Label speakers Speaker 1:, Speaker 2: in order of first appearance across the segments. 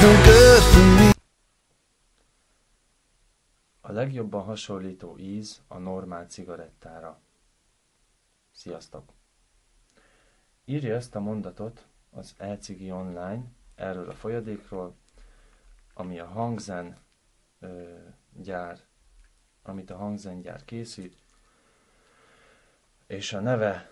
Speaker 1: no good for me.
Speaker 2: A legjobban hasonlító íz a normál cigarettára. Sziasztok! Írja ezt a mondatot az e-cigi online erről a folyadékról, ami a Hangzen amit a Hangzen gyár készít, és a neve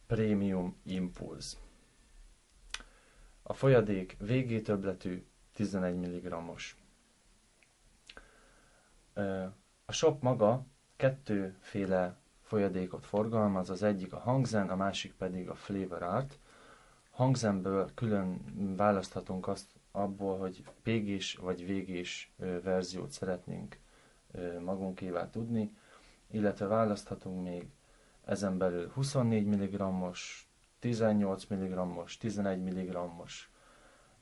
Speaker 2: Premium Impulse. A folyadék végétöbbletű 11 mg-os. A shop maga kettőféle folyadékot forgalmaz, az egyik a Hangzen, a másik pedig a Flavor Art. Hangzenből külön választhatunk azt abból, hogy PG-s vagy VG-s verziót szeretnénk magunkévá tudni, illetve választhatunk még ezen belül 24 mg-os, 18 mg-os, 11 mg-os,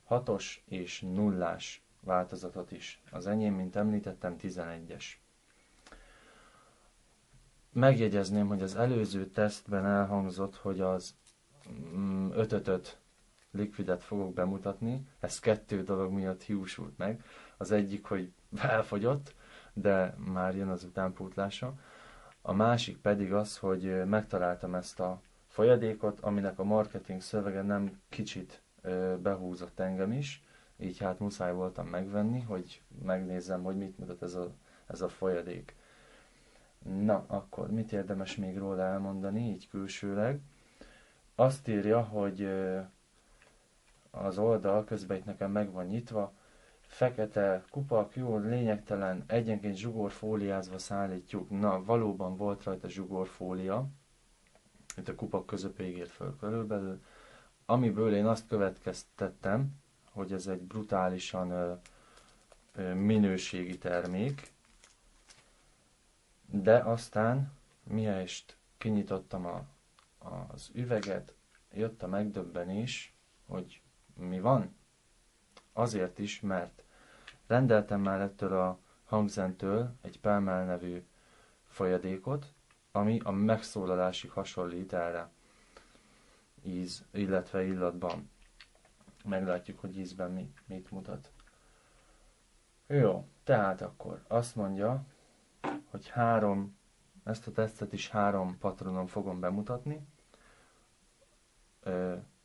Speaker 2: 6-os és 0-ás változatot is. Az enyém, mint említettem, 11-es. Megjegyezném, hogy az előző tesztben elhangzott, hogy az 5-5 likvidet fogok bemutatni. Ez kettő dolog miatt hiúsult meg. Az egyik, hogy elfogyott, de már jön az utánpótlása. A másik pedig az, hogy megtaláltam ezt a folyadékot, aminek a marketing szövege nem kicsit behúzott engem is, így hát muszáj voltam megvenni, hogy megnézzem, hogy mit mutat ez a folyadék. Na, akkor mit érdemes még róla elmondani, így külsőleg? Azt írja, hogy az oldal közben itt nekem meg van nyitva, fekete kupak, jó, lényegtelen, egyenként zsugorfóliázva szállítjuk. Na, valóban volt rajta zsugorfólia, itt a kupak közepéig ért föl körülbelül, amiből én azt következtettem, hogy ez egy brutálisan minőségi termék, de aztán mihelyest kinyitottam az üveget, jött a megdöbbenés, hogy mi van. Azért is, mert rendeltem már ettől a Hangzentől egy Pálmál nevű folyadékot, ami a megszólalásig hasonlít erre íz, illetve illatban. Meglátjuk, hogy ízben mit mutat. Jó, tehát akkor azt mondja, hogy ezt a tesztet is 3 patronon fogom bemutatni.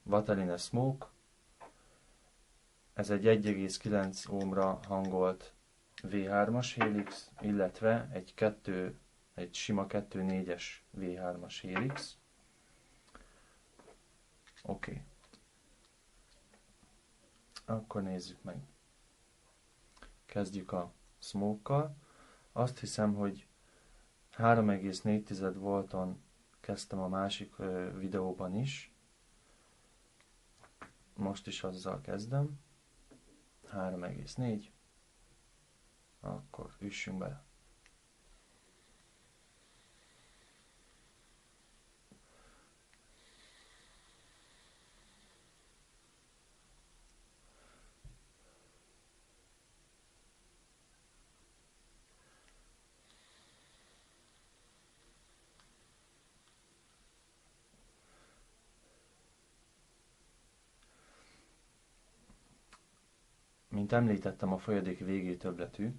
Speaker 2: Vataline Smoke, ez egy 1,9 ohmra hangolt V3-as Helix, illetve egy sima 2.4-es V3-as Helix. Oké. Akkor nézzük meg. Kezdjük a Smoke-kal. Azt hiszem, hogy 3,4 volton kezdtem a másik videóban is. Most is azzal kezdem. 3,4. Akkor üssünk bele. Mint említettem, a folyadék végétöbbletű.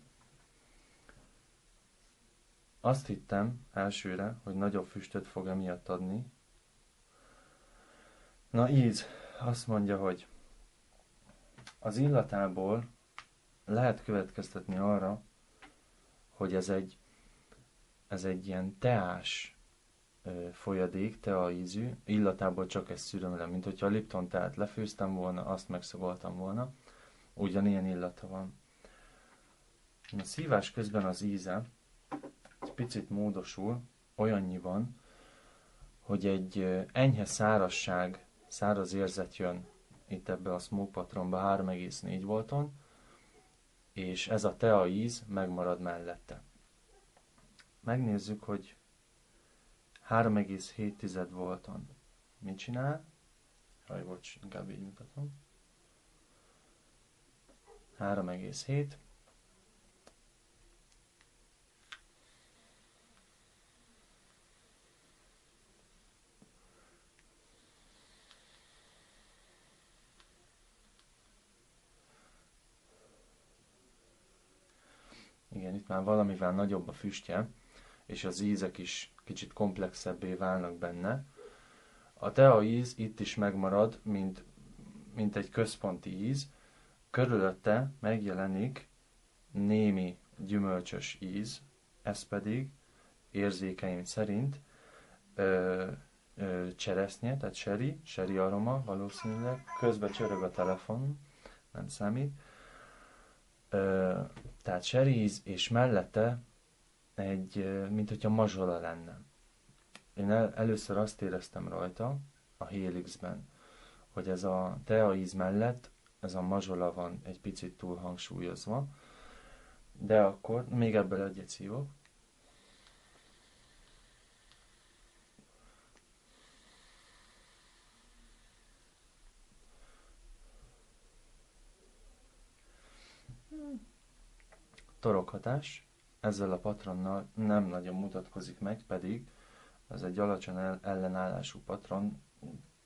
Speaker 2: Azt hittem elsőre, hogy nagyobb füstöt fog emiatt adni. Na íz, azt mondja, hogy az illatából lehet következtetni arra, hogy ez egy ilyen teás folyadék, tea ízű, illatából csak ezt szűröm le, mint hogyha a Lipton teát lefőztem volna, azt megszagoltam volna. Ugyanilyen illata van. A szívás közben az íze egy picit módosul, olyannyiban, hogy egy enyhe szárazság, száraz érzet jön itt ebbe a Smoke Patronba 3,4 volton, és ez a tea íz megmarad mellette. Megnézzük, hogy 3,7 volton mit csinál. Jaj, bocs, inkább így mutatom. 3,7. Igen, itt már valamivel nagyobb a füstje, és az ízek is kicsit komplexebbé válnak benne. A tea íz itt is megmarad, mint egy központi íz, körülötte megjelenik némi gyümölcsös íz, ez pedig érzékeim szerint cseresznye, tehát sherry aroma valószínűleg. Közben csörög a telefon, nem számít. Tehát sherry íz, és mellette mint hogyha mazsola lenne. Én először azt éreztem rajta, a Helixben, hogy ez a tea íz mellett ez a mazsola van egy picit túl hangsúlyozva, de akkor még ebből egyet szívok. Torokhatás ezzel a patronnal nem nagyon mutatkozik meg, pedig ez egy alacsony ellenállású patron,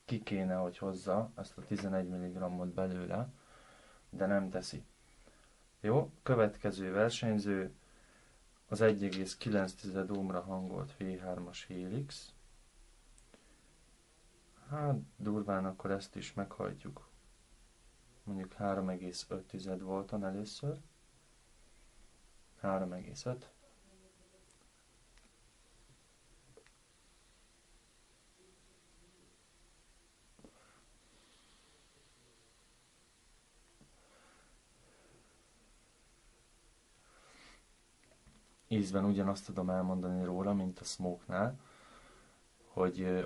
Speaker 2: ki kéne, hogy hozza ezt a 11 mg-ot belőle, de nem teszi. Jó, következő versenyző az 1,9 ohmra hangolt V3-as Helix. Hát durván akkor ezt is meghajtjuk. Mondjuk 3,5 volton először. 3,5. Ízben ugyanazt tudom elmondani róla, mint a Smoke-nál, hogy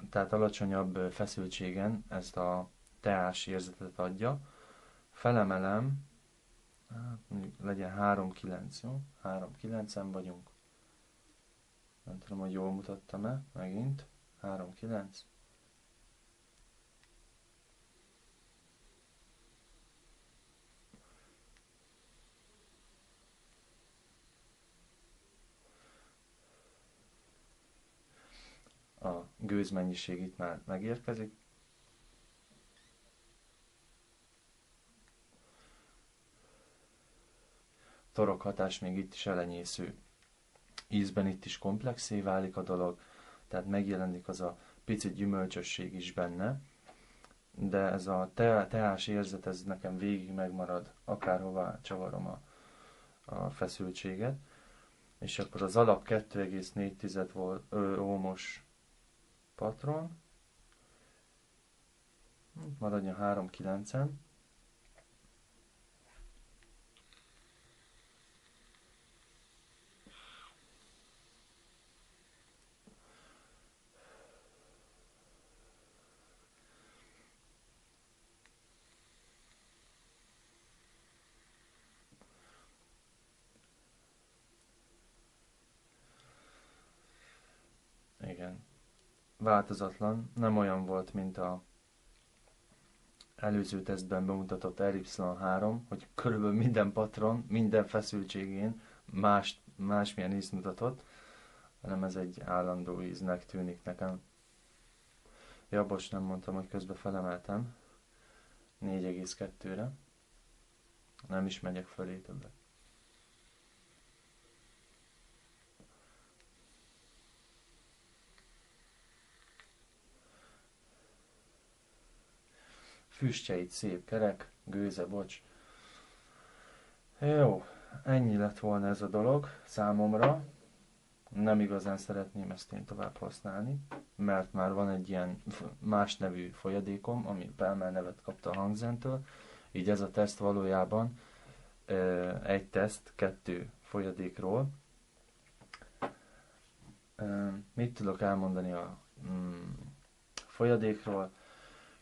Speaker 2: tehát alacsonyabb feszültségen ezt a teás érzetet adja. Felemelem, legyen 3,9, jó? 3,9-en vagyunk. Nem tudom, hogy jól mutattam-e, megint. 3,9. A gőzmennyiség itt már megérkezik. Torokhatás még itt is elenyésző. Ízben itt is komplexé válik a dolog, tehát megjelenik az a pici gyümölcsösség is benne, de ez a teás érzet, ez nekem végig megmarad, akárhová csavarom a feszültséget. És akkor az alap 2,4 ohmos patron, maradjon 3,9-en. Igen. Változatlan, nem olyan volt, mint a előző tesztben bemutatott RY3, hogy körülbelül minden patron, minden feszültségén másmilyen ízt mutatott, hanem ez egy állandó íznek tűnik nekem. Ja, bocs, nem mondtam, hogy közben felemeltem 4,2-re. Nem is megyek fölé többet. Füstjeit szép kerek, gőze, bocs. Jó, ennyi lett volna ez a dolog számomra. Nem igazán szeretném ezt én tovább használni, mert már van egy ilyen más nevű folyadékom, ami Bellman nevet kapta a Hangzentől. Így ez a teszt valójában egy teszt 2 folyadékról. Mit tudok elmondani a folyadékról?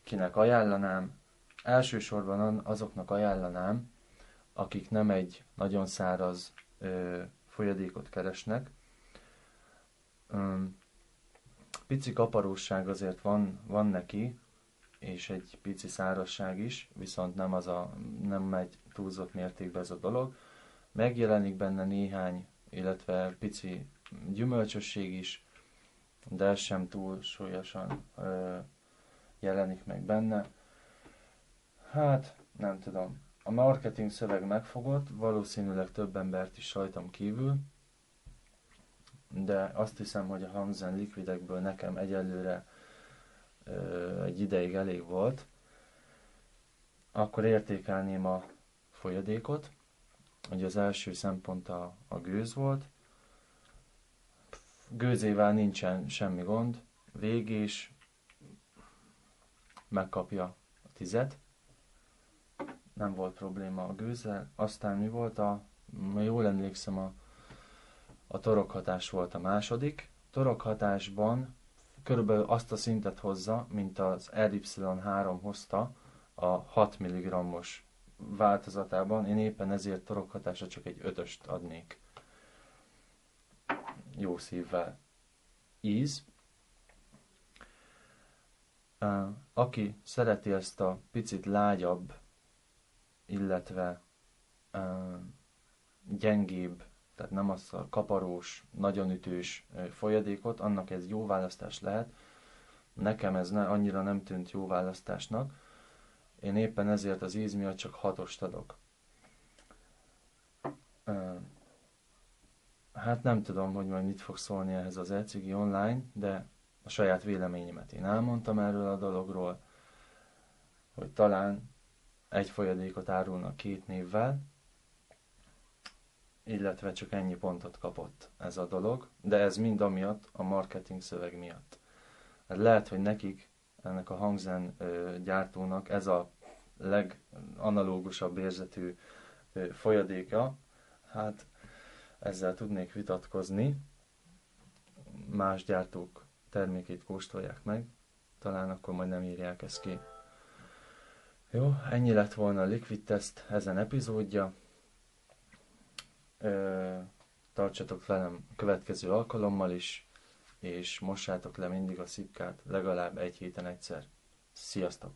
Speaker 2: Kinek ajánlanám? Elsősorban azoknak ajánlanám, akik nem egy nagyon száraz folyadékot keresnek. Pici kaparóság azért van neki, és egy pici szárazság is, viszont nem megy túlzott mértékben ez a dolog. Megjelenik benne néhány, illetve pici gyümölcsösség is, de ez sem túl súlyosan jelenik meg benne. Hát, nem tudom. A marketing szöveg megfogott, valószínűleg több embert is rajtam kívül, de azt hiszem, hogy a Hangzen Liquidekből nekem egyelőre egy ideig elég volt. Akkor értékelném a folyadékot. Ugye az első szempont a gőz volt. Gőzével nincsen semmi gond. Végés megkapja a 10-et. Nem volt probléma a gőzzel. Aztán mi volt jól emlékszem, a torokhatás volt a második. Torokhatásban körülbelül azt a szintet hozza, mint az RY3 hozta a 6 mg-os változatában. Én éppen ezért torokhatásra csak egy 5-öst adnék. Jó szívvel. Íz. Aki szereti ezt a picit lágyabb, illetve gyengébb, tehát nem az a kaparós, nagyon ütős folyadékot, annak ez jó választás lehet. Nekem ez annyira nem tűnt jó választásnak. Én éppen ezért az íz miatt csak 6-ost adok. Hát nem tudom, hogy majd mit fog szólni ehhez az e-cigi online, de a saját véleményemet én elmondtam erről a dologról, hogy talán egy folyadékot árulnak 2 névvel, illetve csak ennyi pontot kapott ez a dolog, de ez mind amiatt, a marketing szöveg miatt. Hát lehet, hogy nekik, ennek a Hangzen gyártónak ez a leganalógusabb érzetű folyadéka, hát ezzel tudnék vitatkozni, más gyártók termékét kóstolják meg, talán akkor majd nem írják ezt ki. Jó, ennyi lett volna a Liquid Test ezen epizódja. Tartsatok velem a következő alkalommal is, és mossátok le mindig a szipkát legalább egy héten egyszer. Sziasztok!